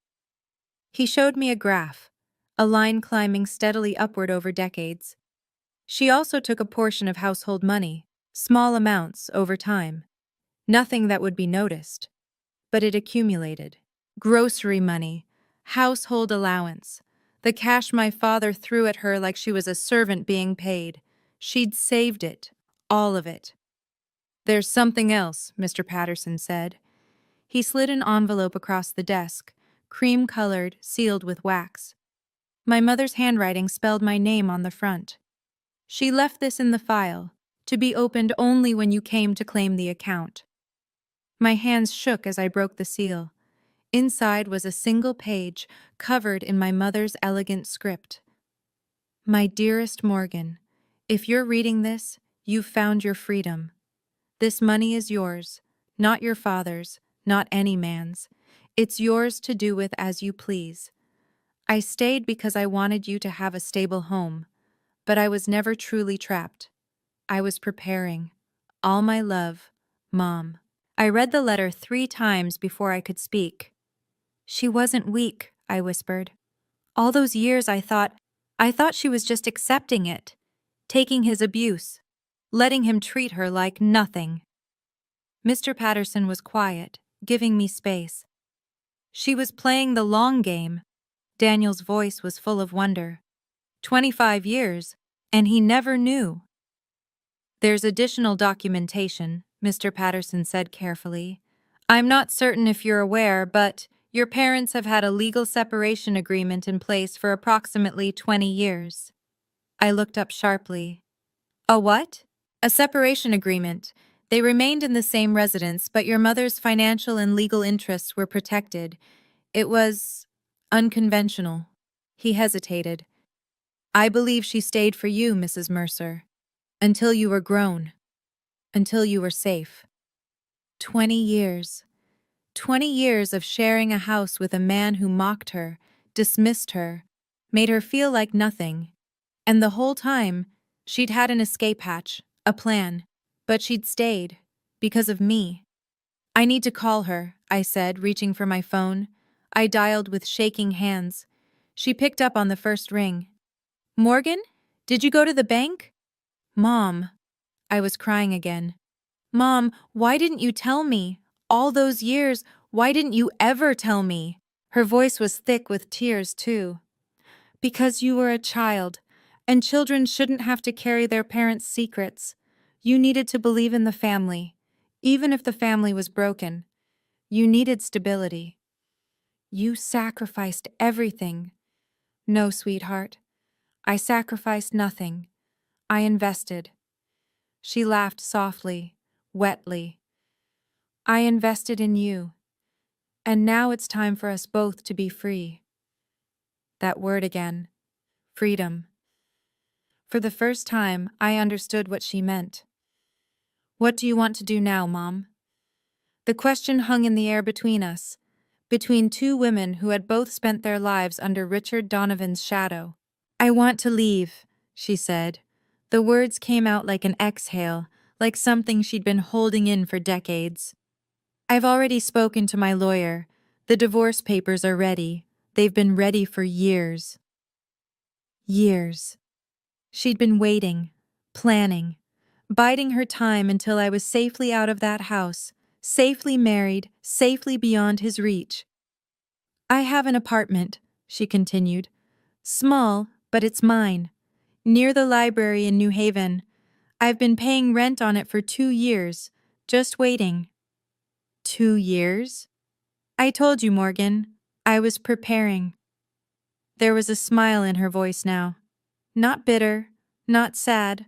He showed me a graph, a line climbing steadily upward over decades. She also took a portion of household money, small amounts, over time. Nothing that would be noticed. But it accumulated. Grocery money, household allowance, the cash my father threw at her like she was a servant being paid. She'd saved it, all of it. There's something else, Mr. Patterson said. He slid an envelope across the desk, cream-colored, sealed with wax. My mother's handwriting spelled my name on the front. She left this in the file, to be opened only when you came to claim the account. My hands shook as I broke the seal. Inside was a single page, covered in my mother's elegant script. My dearest Morgan, if you're reading this, you've found your freedom. This money is yours, not your father's, not any man's. It's yours to do with as you please. I stayed because I wanted you to have a stable home, but I was never truly trapped. I was preparing. All my love, Mom. I read the letter 3 times before I could speak. She wasn't weak, I whispered. All those years I thought she was just accepting it, taking his abuse, letting him treat her like nothing. Mr. Patterson was quiet, giving me space. She was playing the long game. Daniel's voice was full of wonder. 25 years, and he never knew. There's additional documentation, Mr. Patterson said carefully. I'm not certain if you're aware, but your parents have had a legal separation agreement in place for approximately 20 years. I looked up sharply. A what? A separation agreement. They remained in the same residence, but your mother's financial and legal interests were protected. It was unconventional. He hesitated. I believe she stayed for you, Mrs. Mercer, until you were grown, until you were safe. 20 years. 20 years of sharing a house with a man who mocked her, dismissed her, made her feel like nothing. And the whole time, she'd had an escape hatch, a plan, but she'd stayed, because of me. I need to call her, I said, reaching for my phone. I dialed with shaking hands. She picked up on the first ring. Morgan? Did you go to the bank? Mom. I was crying again. Mom, why didn't you tell me? All those years, why didn't you ever tell me? Her voice was thick with tears, too. Because you were a child, and children shouldn't have to carry their parents' secrets. You needed to believe in the family, even if the family was broken. You needed stability. You sacrificed everything. No, sweetheart. I sacrificed nothing. I invested. She laughed softly, wetly. I invested in you. And now it's time for us both to be free. That word again. Freedom. For the first time, I understood what she meant. What do you want to do now, Mom? The question hung in the air between us, between 2 women who had both spent their lives under Richard Donovan's shadow. I want to leave, she said. The words came out like an exhale, like something she'd been holding in for decades. I've already spoken to my lawyer. The divorce papers are ready. They've been ready for years. Years. She'd been waiting, planning, biding her time until I was safely out of that house, safely married, safely beyond his reach. I have an apartment, she continued. Small, but it's mine. Near the library in New Haven. I've been paying rent on it for 2 years, just waiting. 2 years? I told you, Morgan. I was preparing. There was a smile in her voice now. Not bitter, not sad,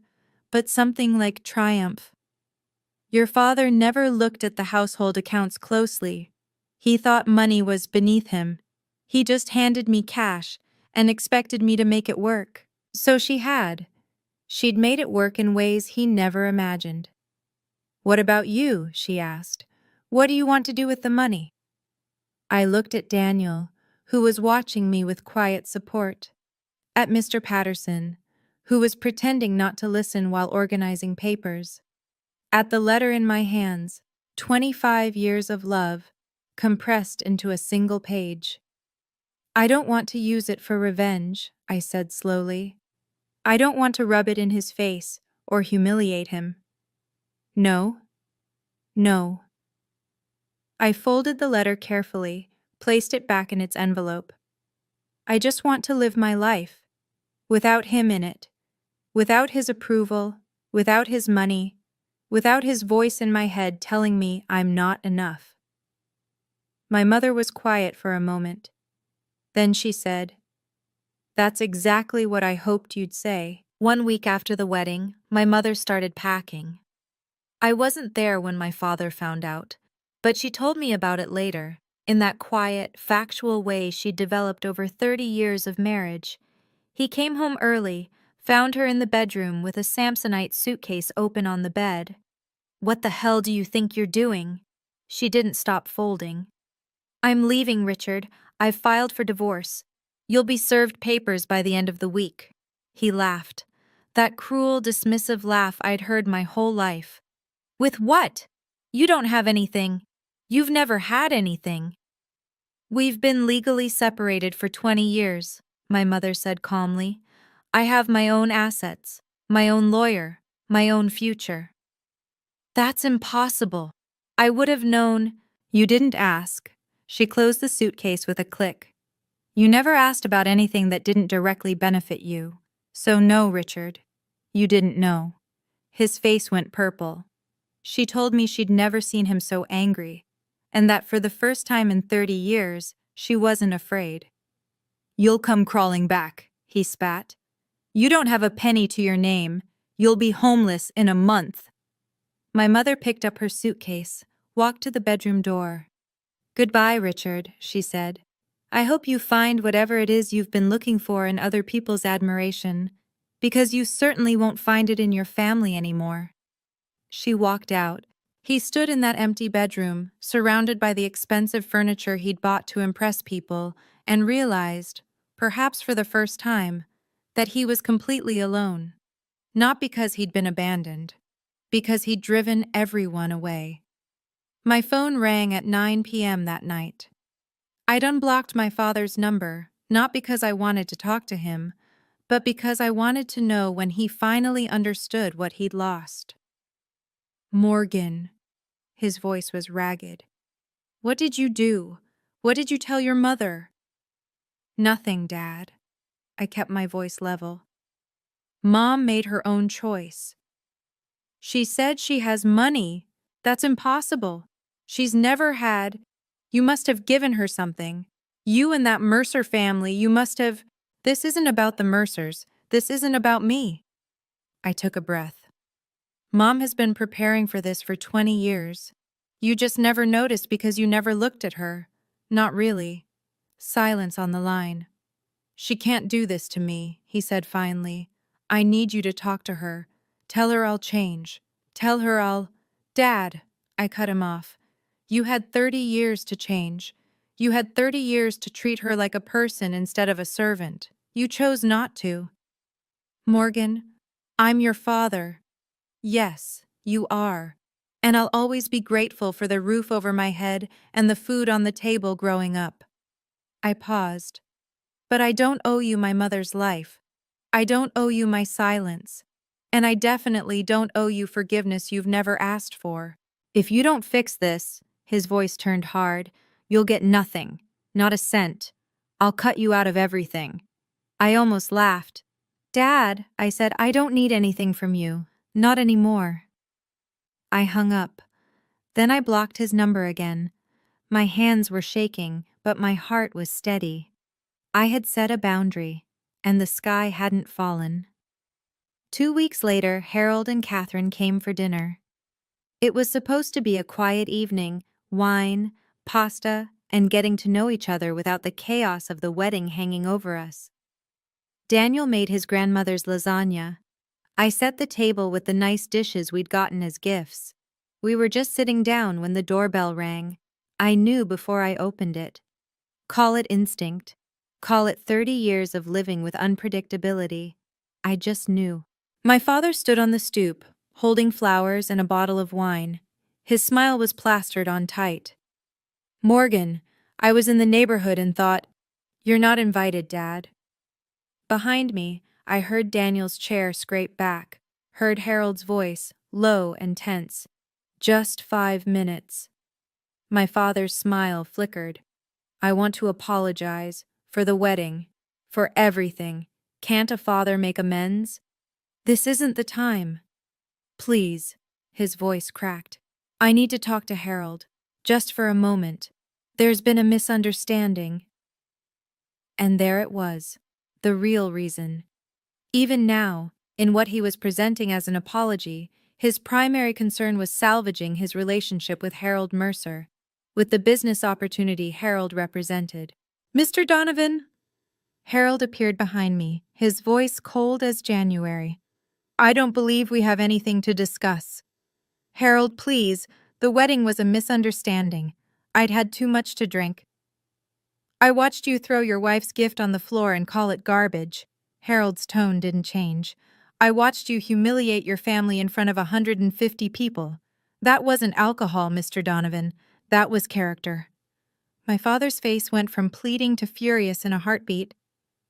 but something like triumph. Your father never looked at the household accounts closely. He thought money was beneath him. He just handed me cash and expected me to make it work. So she had. She'd made it work in ways he never imagined. What about you? She asked. What do you want to do with the money? I looked at Daniel, who was watching me with quiet support. At Mr. Patterson, who was pretending not to listen while organizing papers. At the letter in my hands, 25 years of love, compressed into a single page. I don't want to use it for revenge, I said slowly. I don't want to rub it in his face or humiliate him. No. No. I folded the letter carefully, placed it back in its envelope. I just want to live my life, without him in it, without his approval, without his money, without his voice in my head telling me I'm not enough. My mother was quiet for a moment. Then she said, "That's exactly what I hoped you'd say." 1 week after the wedding, my mother started packing. I wasn't there when my father found out, but she told me about it later, in that quiet, factual way she'd developed over 30 years of marriage. He came home early, found her in the bedroom with a Samsonite suitcase open on the bed. "What the hell do you think you're doing?" She didn't stop folding. "I'm leaving, Richard. I've filed for divorce. You'll be served papers by the end of the week." He laughed. That cruel, dismissive laugh I'd heard my whole life. "With what? You don't have anything. You've never had anything." "We've been legally separated for 20 years, my mother said calmly. "I have my own assets, my own lawyer, my own future." "That's impossible. I would have known." "You didn't ask." She closed the suitcase with a click. "You never asked about anything that didn't directly benefit you. So no, Richard. You didn't know." His face went purple. She told me she'd never seen him so angry, and that for the first time in 30 years, she wasn't afraid. "You'll come crawling back," he spat. "You don't have a penny to your name. You'll be homeless in a month." My mother picked up her suitcase, walked to the bedroom door. "Goodbye, Richard," she said. "I hope you find whatever it is you've been looking for in other people's admiration, because you certainly won't find it in your family anymore." She walked out. He stood in that empty bedroom, surrounded by the expensive furniture he'd bought to impress people, and realized, perhaps for the first time, that he was completely alone. Not because he'd been abandoned, because he'd driven everyone away. My phone rang at 9 p.m. that night. I'd unblocked my father's number, not because I wanted to talk to him, but because I wanted to know when he finally understood what he'd lost. "Morgan." His voice was ragged. "What did you do? What did you tell your mother?" "Nothing, Dad." I kept my voice level. "Mom made her own choice. She said she has money. That's impossible. She's never had. You must have given her something. You and that Mercer family, you must have." "This isn't about the Mercers. This isn't about me." I took a breath. "Mom has been preparing for this for 20 years. You just never noticed because you never looked at her. Not really." Silence on the line. "She can't do this to me," he said finally. "I need you to talk to her. Tell her I'll change. Tell her I'll—" "Dad," I cut him off. "You had 30 years to change. You had 30 years to treat her like a person instead of a servant. You chose not to." "Morgan, I'm your father." "Yes, you are. And I'll always be grateful for the roof over my head and the food on the table growing up." I paused. "But I don't owe you my mother's life. I don't owe you my silence. And I definitely don't owe you forgiveness you've never asked for. If you don't fix this, his voice turned hard, you'll get nothing, not a cent. I'll cut you out of everything. I almost laughed. Dad, I said, I don't need anything from you. Not anymore. I hung up. Then I blocked his number again. My hands were shaking, but my heart was steady. I had set a boundary, and the sky hadn't fallen. 2 weeks later, Harold and Catherine came for dinner. It was supposed to be a quiet evening, wine, pasta, and getting to know each other without the chaos of the wedding hanging over us. Daniel made his grandmother's lasagna. I set the table with the nice dishes we'd gotten as gifts. We were just sitting down when the doorbell rang. I knew before I opened it. Call it instinct. Call it 30 years of living with unpredictability. I just knew. My father stood on the stoop, holding flowers and a bottle of wine. His smile was plastered on tight. Morgan, I was in the neighborhood and thought, "You're not invited, Dad." Behind me, I heard Daniel's chair scrape back, heard Harold's voice, low and tense. "Just 5 minutes." My father's smile flickered. "I want to apologize. For the wedding. For everything. Can't a father make amends?" "This isn't the time." "Please." His voice cracked. "I need to talk to Harold. Just for a moment. There's been a misunderstanding." And there it was. The real reason. Even now, in what he was presenting as an apology, his primary concern was salvaging his relationship with Harold Mercer, with the business opportunity Harold represented. "Mr. Donovan!" Harold appeared behind me, his voice cold as January. "I don't believe we have anything to discuss." "Harold, please, the wedding was a misunderstanding. I'd had too much to drink." "I watched you throw your wife's gift on the floor and call it garbage." Harold's tone didn't change. "I watched you humiliate your family in front of 150 people. That wasn't alcohol, Mr. Donovan. That was character." My father's face went from pleading to furious in a heartbeat.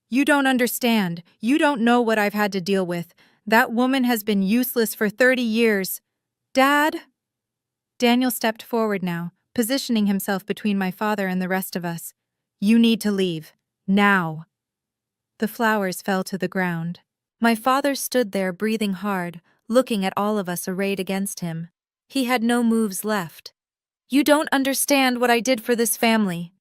"You don't understand. You don't know what I've had to deal with. That woman has been useless for 30 years. Dad?" Daniel stepped forward now, positioning himself between my father and the rest of us. "You need to leave. Now." The flowers fell to the ground. My father stood there breathing hard, looking at all of us arrayed against him. He had no moves left. "You don't understand what I did for this family."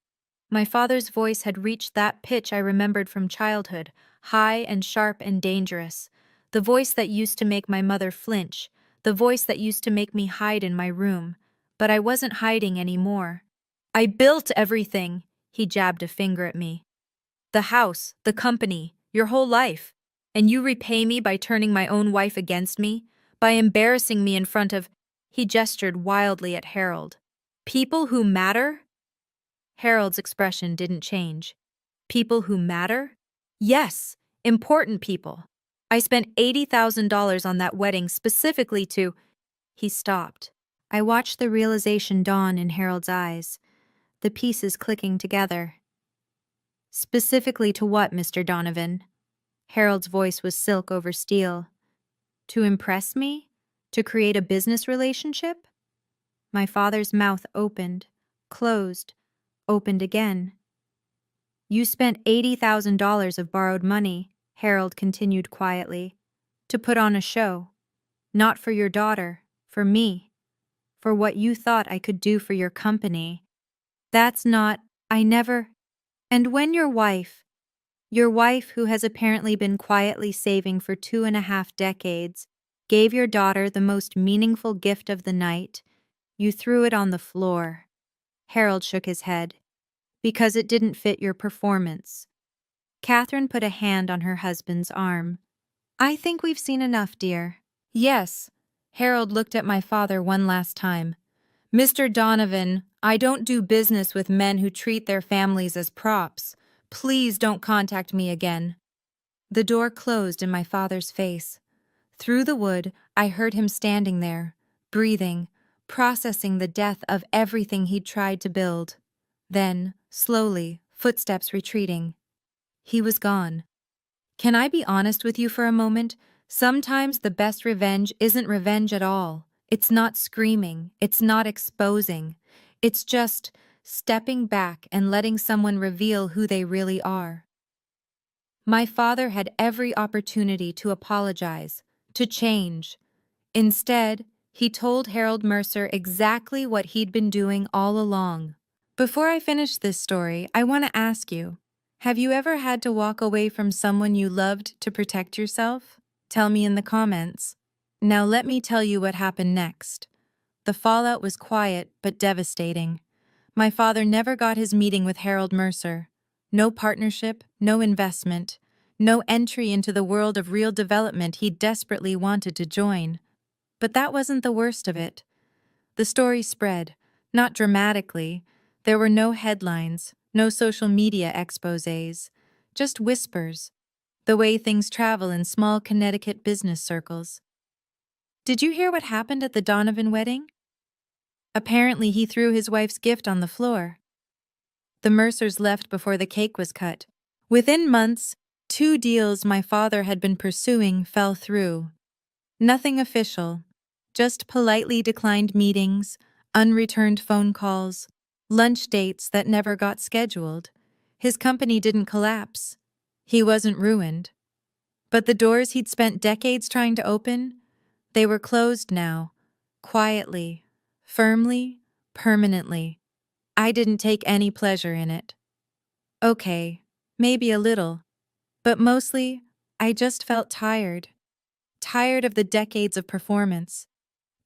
My father's voice had reached that pitch I remembered from childhood, high and sharp and dangerous. The voice that used to make my mother flinch, the voice that used to make me hide in my room. But I wasn't hiding anymore. "I built everything," he jabbed a finger at me. "The house, the company, your whole life. And you repay me by turning my own wife against me, by embarrassing me in front of—" He gestured wildly at Harold. "People who matter?" Harold's expression didn't change. "People who matter?" "Yes, important people. I spent $80,000 on that wedding specifically to—" He stopped. I watched the realization dawn in Harold's eyes, the pieces clicking together. "Specifically to what, Mr. Donovan?" Harold's voice was silk over steel. "To impress me? To create a business relationship?" My father's mouth opened, closed, opened again. "You spent $80,000 of borrowed money," Harold continued quietly, "to put on a show. Not for your daughter, for me. For what you thought I could do for your company. That's not— I never— And when your wife who has apparently been quietly saving for 2.5 decades, gave your daughter the most meaningful gift of the night, you threw it on the floor." Harold shook his head. "Because it didn't fit your performance." Catherine put a hand on her husband's arm. "I think we've seen enough, dear." "Yes." Harold looked at my father one last time. "Mr. Donovan, I don't do business with men who treat their families as props. Please don't contact me again." The door closed in my father's face. Through the wood, I heard him standing there, breathing, processing the death of everything he'd tried to build. Then, slowly, footsteps retreating. He was gone. Can I be honest with you for a moment? Sometimes the best revenge isn't revenge at all. It's not screaming. It's not exposing. It's just stepping back and letting someone reveal who they really are. My father had every opportunity to apologize, to change. Instead, he told Harold Mercer exactly what he'd been doing all along. Before I finish this story, I want to ask you, have you ever had to walk away from someone you loved to protect yourself? Tell me in the comments. Now let me tell you what happened next. The fallout was quiet but devastating. My father never got his meeting with Harold Mercer. No partnership, no investment, no entry into the world of real development he desperately wanted to join. But that wasn't the worst of it. The story spread, not dramatically. There were no headlines, no social media exposés, just whispers, the way things travel in small Connecticut business circles. Did you hear what happened at the Donovan wedding? Apparently, he threw his wife's gift on the floor. The Mercers left before the cake was cut. Within months, 2 deals my father had been pursuing fell through. Nothing official, just politely declined meetings, unreturned phone calls, lunch dates that never got scheduled. His company didn't collapse. He wasn't ruined. But the doors he'd spent decades trying to open, they were closed now, quietly, firmly, permanently. I didn't take any pleasure in it. Okay, maybe a little, but mostly, I just felt tired. Tired of the decades of performance.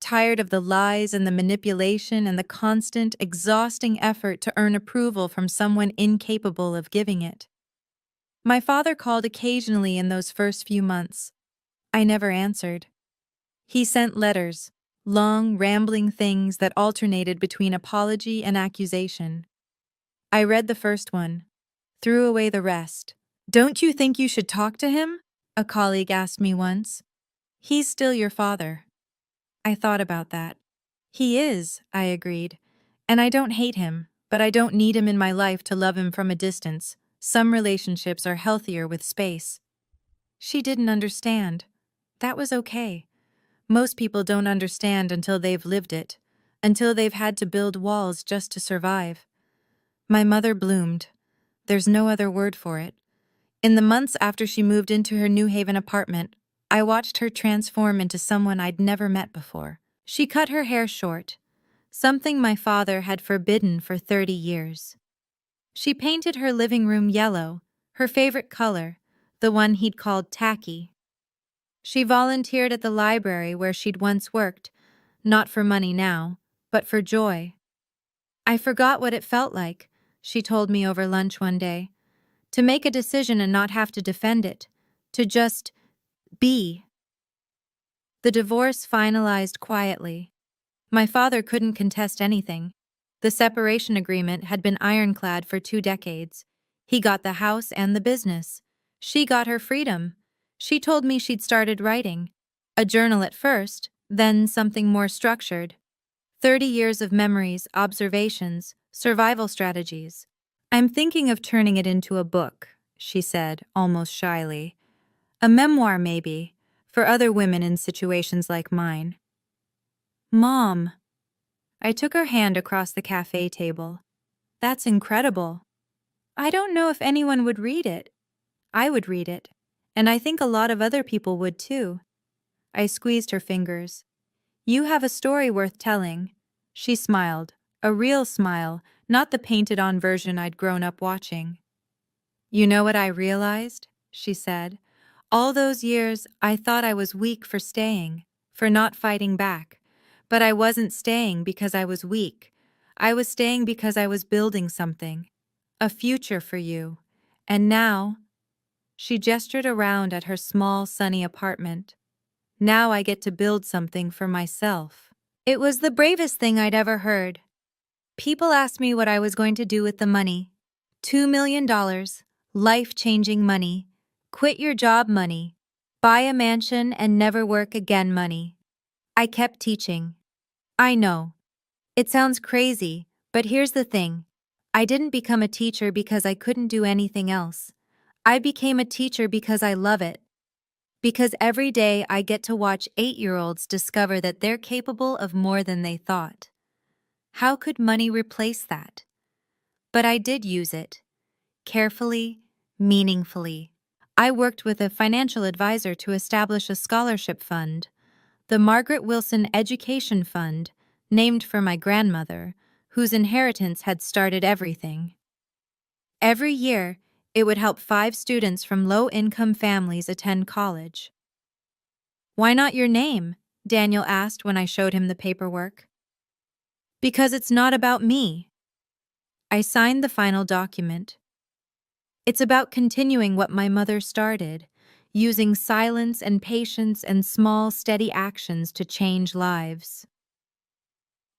Tired of the lies and the manipulation and the constant, exhausting effort to earn approval from someone incapable of giving it. My father called occasionally in those first few months. I never answered. He sent letters, long, rambling things that alternated between apology and accusation. I read the first one, threw away the rest. "Don't you think you should talk to him?" a colleague asked me once. "He's still your father." I thought about that. He is, I agreed. And I don't hate him, but I don't need him in my life to love him from a distance. Some relationships are healthier with space. She didn't understand. That was okay. Most people don't understand until they've lived it, until they've had to build walls just to survive. My mother bloomed. There's no other word for it. In the months after she moved into her New Haven apartment, I watched her transform into someone I'd never met before. She cut her hair short, something my father had forbidden for 30 years. She painted her living room yellow, her favorite color, the one he'd called tacky. She volunteered at the library where she'd once worked, not for money now, but for joy. I forgot what it felt like, she told me over lunch one day, to make a decision and not have to defend it, to just be. The divorce finalized quietly. My father couldn't contest anything. The separation agreement had been ironclad for 2 decades. He got the house and the business. She got her freedom. She told me she'd started writing. A journal at first, then something more structured. 30 years of memories, observations, survival strategies. "I'm thinking of turning it into a book," she said, almost shyly. "A memoir, maybe, for other women in situations like mine." "Mom." I took her hand across the cafe table. "That's incredible. I don't know if anyone would read it. I would read it, and I think a lot of other people would too." I squeezed her fingers. "You have a story worth telling." She smiled, a real smile, not the painted-on version I'd grown up watching. "You know what I realized?" she said. "All those years, I thought I was weak for staying, for not fighting back. But I wasn't staying because I was weak. I was staying because I was building something. A future for you. And now—" She gestured around at her small, sunny apartment. "Now I get to build something for myself." It was the bravest thing I'd ever heard. People asked me what I was going to do with the money. $2 million, life-changing money, quit your job money, buy a mansion and never work again money. I kept teaching. I know. It sounds crazy, but here's the thing. I didn't become a teacher because I couldn't do anything else. I became a teacher because I love it. Because every day I get to watch 8-year-olds discover that they're capable of more than they thought. How could money replace that? But I did use it. Carefully, meaningfully. I worked with a financial advisor to establish a scholarship fund, the Margaret Wilson Education Fund, named for my grandmother, whose inheritance had started everything. Every year, it would help 5 students from low-income families attend college. "Why not your name?" Daniel asked when I showed him the paperwork. "Because it's not about me." I signed the final document. It's about continuing what my mother started, using silence and patience and small, steady actions to change lives.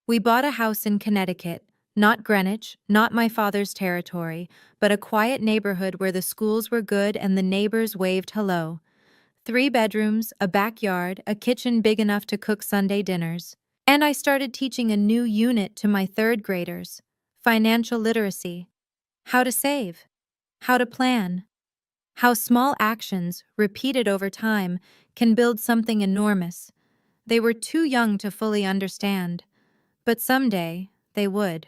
We bought a house in Connecticut, not Greenwich, not my father's territory, but a quiet neighborhood where the schools were good and the neighbors waved hello. 3 bedrooms, a backyard, a kitchen big enough to cook Sunday dinners. And I started teaching a new unit to my 3rd graders: financial literacy, how to save, how to plan, how small actions, repeated over time, can build something enormous. They were too young to fully understand, but someday they would.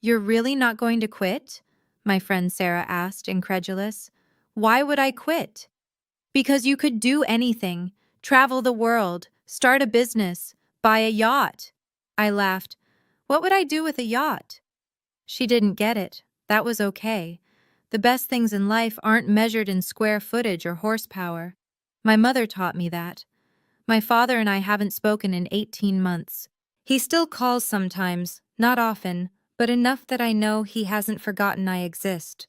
"You're really not going to quit?" my friend Sarah asked, incredulous. "Why would I quit?" "Because you could do anything, travel the world, start a business, buy a yacht." I laughed. "What would I do with a yacht?" She didn't get it. That was okay. The best things in life aren't measured in square footage or horsepower. My mother taught me that. My father and I haven't spoken in 18 months. He still calls sometimes, not often, but enough that I know he hasn't forgotten I exist.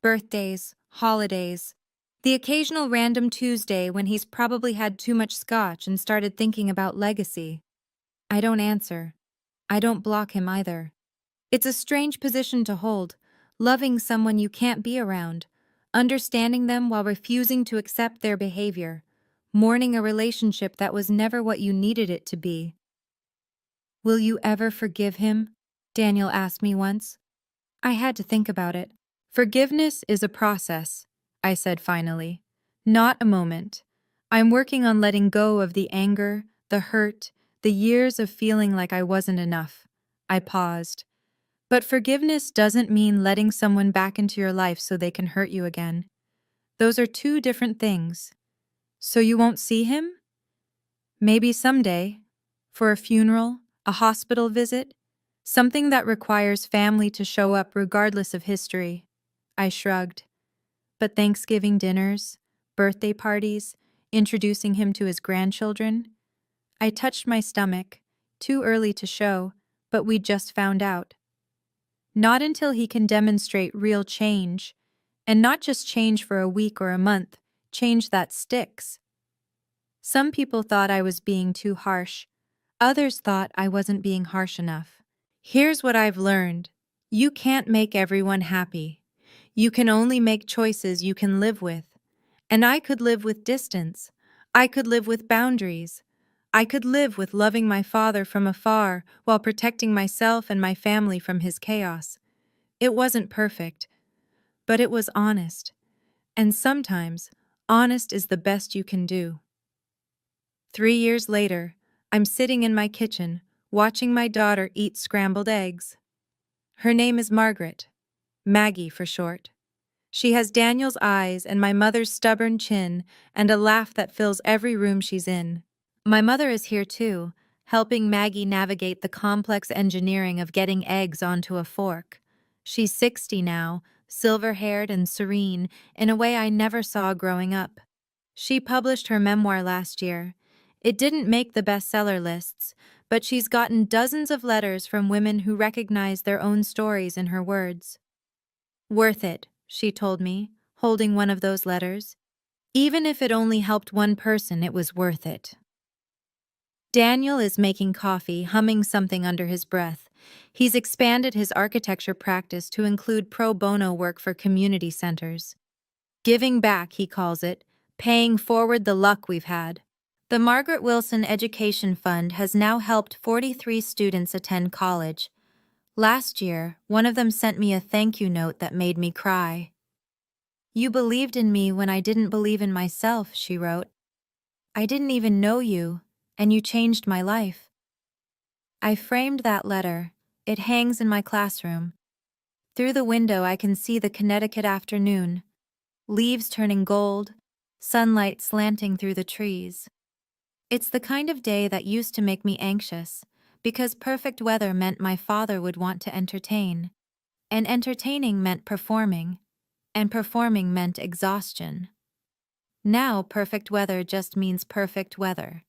Birthdays, holidays, the occasional random Tuesday when he's probably had too much scotch and started thinking about legacy. I don't answer. I don't block him either. It's a strange position to hold, loving someone you can't be around, understanding them while refusing to accept their behavior, mourning a relationship that was never what you needed it to be. "Will you ever forgive him?" Daniel asked me once. I had to think about it. "Forgiveness is a process," I said finally, "not a moment. I'm working on letting go of the anger, the hurt, the years of feeling like I wasn't enough." I paused. "But forgiveness doesn't mean letting someone back into your life so they can hurt you again. Those are 2 different things. So you won't see him? Maybe someday. For a funeral, a hospital visit, something that requires family to show up regardless of history." I shrugged. "But Thanksgiving dinners, birthday parties, introducing him to his grandchildren?" I touched my stomach, too early to show, but we'd just found out. "Not until he can demonstrate real change, and not just change for a week or a month, change that sticks." Some people thought I was being too harsh. Others thought I wasn't being harsh enough. Here's what I've learned. You can't make everyone happy. You can only make choices you can live with. And I could live with distance. I could live with boundaries. I could live with loving my father from afar while protecting myself and my family from his chaos. It wasn't perfect, but it was honest. And sometimes, honest is the best you can do. 3 years later, I'm sitting in my kitchen, watching my daughter eat scrambled eggs. Her name is Margaret, Maggie for short. She has Daniel's eyes and my mother's stubborn chin and a laugh that fills every room she's in. My mother is here too, helping Maggie navigate the complex engineering of getting eggs onto a fork. She's 60 now, silver-haired and serene in a way I never saw growing up. She published her memoir last year. It didn't make the bestseller lists, but she's gotten dozens of letters from women who recognize their own stories in her words. "Worth it," she told me, holding one of those letters. "Even if it only helped one person, it was worth it." Daniel is making coffee, humming something under his breath. He's expanded his architecture practice to include pro bono work for community centers. Giving back, he calls it, paying forward the luck we've had. The Margaret Wilson Education Fund has now helped 43 students attend college. Last year, one of them sent me a thank you note that made me cry. You believed in me when I didn't believe in myself, she wrote. I didn't even know you, and you changed my life. I framed that letter. It hangs in my classroom. Through the window I can see the Connecticut afternoon, leaves turning gold, sunlight slanting through the trees. It's the kind of day that used to make me anxious, because perfect weather meant my father would want to entertain, and entertaining meant performing, and performing meant exhaustion. Now perfect weather just means perfect weather.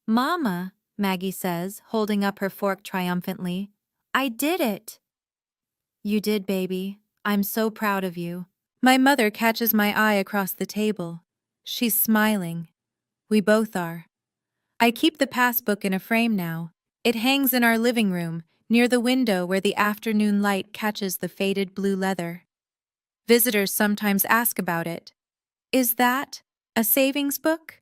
Mama, Maggie says, holding up her fork triumphantly, I did it! You did, baby. I'm so proud of you. My mother catches my eye across the table. She's smiling. We both are. I keep the passbook in a frame now. It hangs in our living room, near the window where the afternoon light catches the faded blue leather. Visitors sometimes ask about it. Is that a savings book?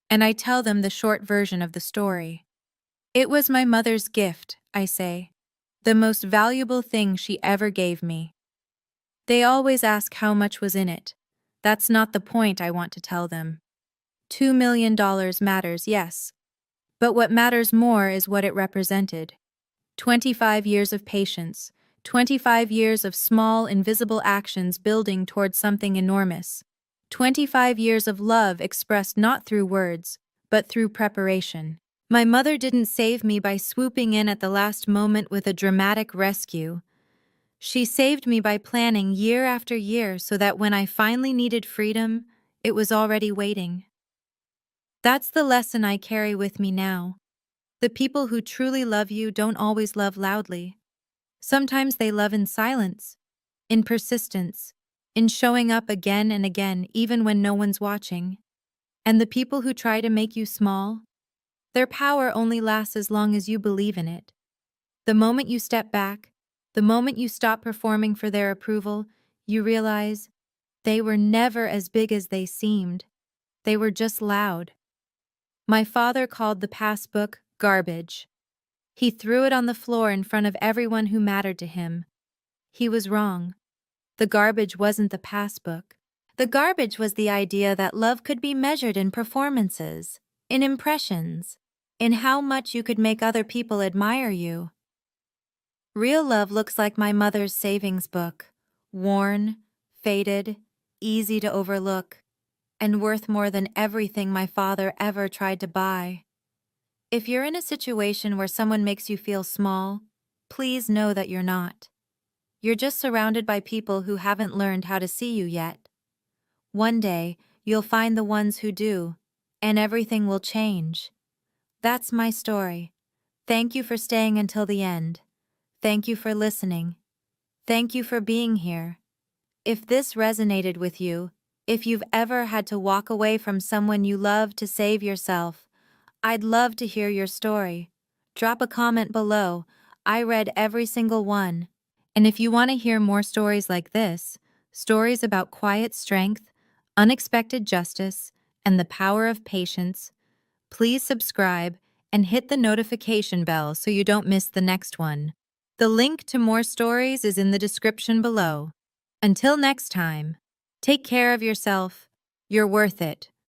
And I tell them the short version of the story. It was my mother's gift, I say. The most valuable thing she ever gave me. They always ask how much was in it. That's not the point I want to tell them. $2 million matters, yes. But what matters more is what it represented. 25 years of patience, 25 years of small, invisible actions building towards something enormous. 25 years of love expressed not through words, but through preparation. My mother didn't save me by swooping in at the last moment with a dramatic rescue. She saved me by planning year after year so that when I finally needed freedom, it was already waiting. That's the lesson I carry with me now. The people who truly love you don't always love loudly. Sometimes they love in silence, in persistence, in showing up again and again even when no one's watching. And the people who try to make you small, their power only lasts as long as you believe in it. The moment you step back, the moment you stop performing for their approval, you realize they were never as big as they seemed. They were just loud. My father called the passbook garbage. He threw it on the floor in front of everyone who mattered to him. He was wrong. The garbage wasn't the passbook. The garbage was the idea that love could be measured in performances, in impressions, in how much you could make other people admire you. Real love looks like my mother's savings book, worn, faded, easy to overlook, and worth more than everything my father ever tried to buy. If you're in a situation where someone makes you feel small, please know that you're not. You're just surrounded by people who haven't learned how to see you yet. One day, you'll find the ones who do, and everything will change. That's my story. Thank you for staying until the end. Thank you for listening. Thank you for being here. If this resonated with you, if you've ever had to walk away from someone you love to save yourself, I'd love to hear your story. Drop a comment below. I read every single one. And if you want to hear more stories like this, stories about quiet strength, unexpected justice, and the power of patience, please subscribe and hit the notification bell so you don't miss the next one. The link to more stories is in the description below. Until next time, take care of yourself. You're worth it.